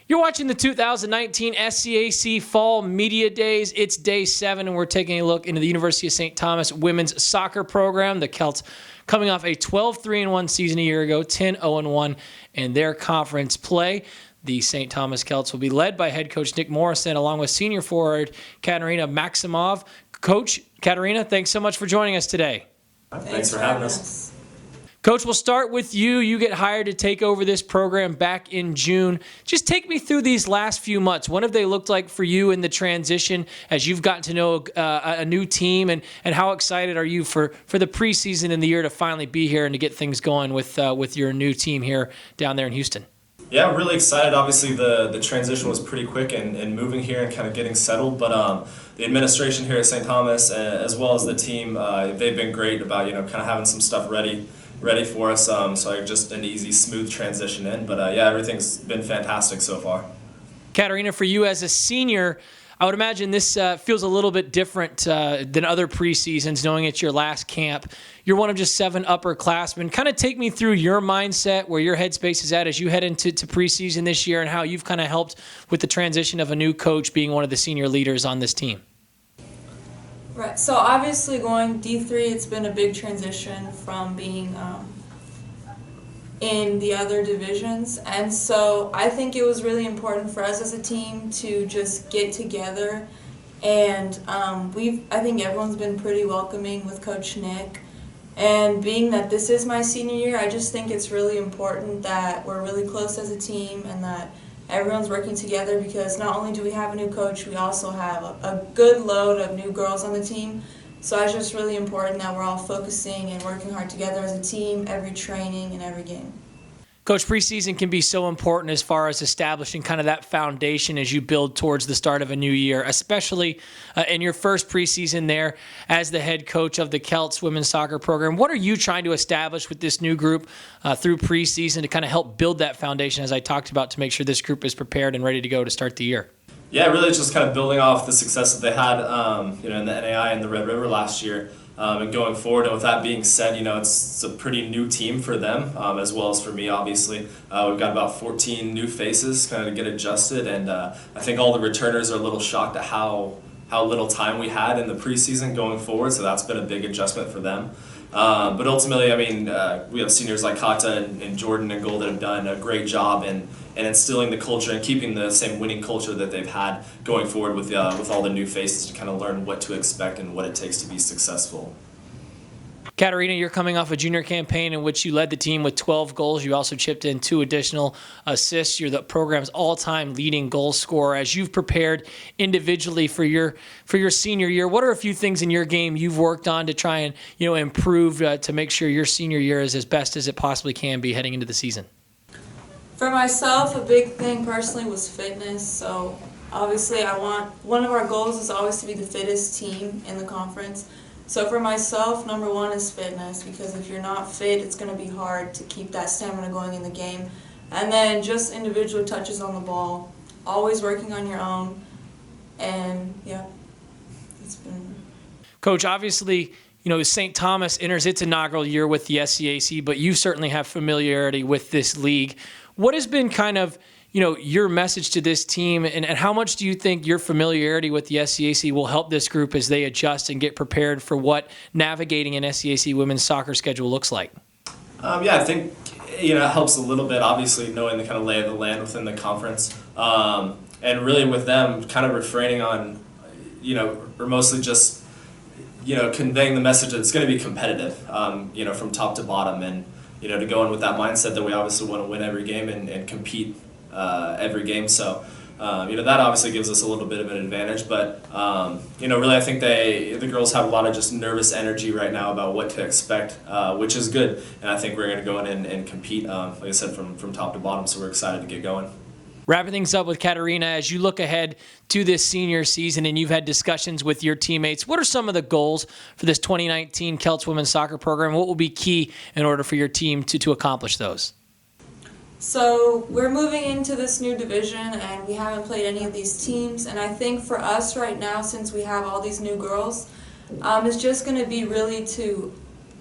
You're watching the 2019 SCAC Fall Media Days. It's day 7, and we're taking a look into the University of St. Thomas women's soccer program. The Celts coming off a 12-3-1 season a year ago, 10-0-1 in their conference play. The St. Thomas Celts will be led by head coach Nick Morrison, along with senior forward Katarina Maksimov. Coach Katarina, thanks so much for joining us today. Thanks for having us. Coach, we'll start with you. You get hired to take over this program back in June. Just take me through these last few months. What have they looked like for you in the transition as you've gotten to know a new team, and how excited are you for the preseason in the year to finally be here and to get things going with your new team here down there in Houston? Yeah, I'm really excited. Obviously, the transition was pretty quick and moving here and kind of getting settled. But the administration here at St. Thomas, as well as the team, they've been great about kind of having some stuff ready for us. So just an easy, smooth transition in. But yeah, everything's been fantastic so far. Katarina, for you as a senior, I would imagine this feels a little bit different than other preseasons, knowing it's your last camp. You're one of just 7 upperclassmen. Kind of take me through your mindset, where your headspace is at as you head into preseason this year, and how you've kind of helped with the transition of a new coach being one of the senior leaders on this team. Right. So obviously going D3, it's been a big transition from being in the other divisions, and so I think it was really important for us as a team to just get together, and I think everyone's been pretty welcoming with Coach Nick, and being that this is my senior year, I just think it's really important that we're really close as a team and that everyone's working together, because not only do we have a new coach, we also have a good load of new girls on the team. So it's just really important that we're all focusing and working hard together as a team, every training and every game. Coach, preseason can be so important as far as establishing kind of that foundation as you build towards the start of a new year, especially in your first preseason there as the head coach of the Celts women's soccer program. What are you trying to establish with this new group through preseason to kind of help build that foundation, as I talked about, to make sure this group is prepared and ready to go to start the year? Yeah, really just kind of building off the success that they had in the NAI and the Red River last year. And going forward, and with that being said, it's a pretty new team for them, as well as for me, obviously. We've got about 14 new faces kind of to get adjusted, and I think all the returners are a little shocked at how little time we had in the preseason going forward, so that's been a big adjustment for them. But ultimately, we have seniors like Kata and Jordan and Gold that have done a great job in instilling the culture and keeping the same winning culture that they've had going forward with all the new faces to kind of learn what to expect and what it takes to be successful. Katarina, you're coming off a junior campaign in which you led the team with 12 goals. You also chipped in 2 additional assists. You're the program's all-time leading goal scorer. As you've prepared individually for your senior year, what are a few things in your game you've worked on to try and improve to make sure your senior year is as best as it possibly can be heading into the season? For myself, a big thing personally was fitness. So obviously one of our goals is always to be the fittest team in the conference. So for myself, number 1 is fitness, because if you're not fit, it's going to be hard to keep that stamina going in the game. And then just individual touches on the ball, always working on your own, and yeah, it's been... Coach, obviously, St. Thomas enters its inaugural year with the SCAC, but you certainly have familiarity with this league. What has been kind of your message to this team, and how much do you think your familiarity with the SCAC will help this group as they adjust and get prepared for what navigating an SCAC women's soccer schedule looks like? Yeah, I think it helps a little bit, obviously, knowing the kind of lay of the land within the conference, and really with them kind of refraining on, or mostly just, conveying the message that it's going to be competitive, from top to bottom, and to go in with that mindset that we obviously want to win every game and compete every game. So, that obviously gives us a little bit of an advantage. But, really I think the girls have a lot of just nervous energy right now about what to expect, which is good. And I think we're going to go in and compete, like I said, from top to bottom. So we're excited to get going. Wrapping things up with Katarina, as you look ahead to this senior season and you've had discussions with your teammates, what are some of the goals for this 2019 Celts women's soccer program? What will be key in order for your team to accomplish those? So we're moving into this new division, and we haven't played any of these teams, and I think for us right now, since we have all these new girls, it's just going to be really to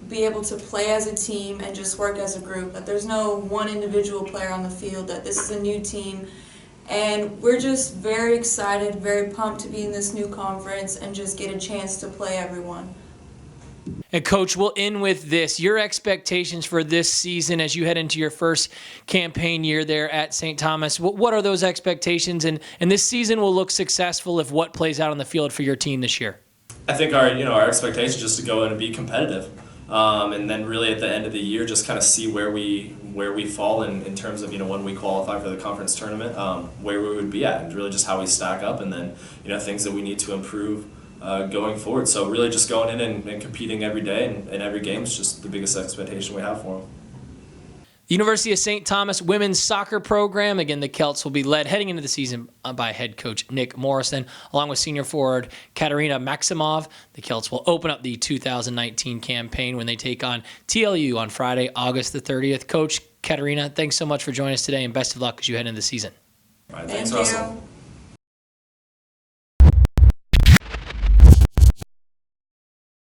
be able to play as a team and just work as a group. That there's no one individual player on the field, that this is a new team, And we're just very excited, very pumped to be in this new conference and just get a chance to play everyone. And Coach, we'll end with this. Your expectations for this season as you head into your first campaign year there at St. Thomas. What are those expectations? And this season will look successful if what plays out on the field for your team this year? I think our expectation is just to go in and be competitive, and then really at the end of the year just kind of see where we fall in terms of when we qualify for the conference tournament, where we would be at, and really just how we stack up, and then things that we need to improve going forward. So really just going in and competing every day and every game is just the biggest expectation we have for them. The University of St. Thomas women's soccer program, again, the Celts will be led heading into the season by head coach Nick Morrison, along with senior forward Katarina Maksimov. The Celts will open up the 2019 campaign when they take on TLU on Friday, August the 30th. Coach Katarina, thanks so much for joining us today, and best of luck as you head into the season. All right, thanks, Thank Russell. you.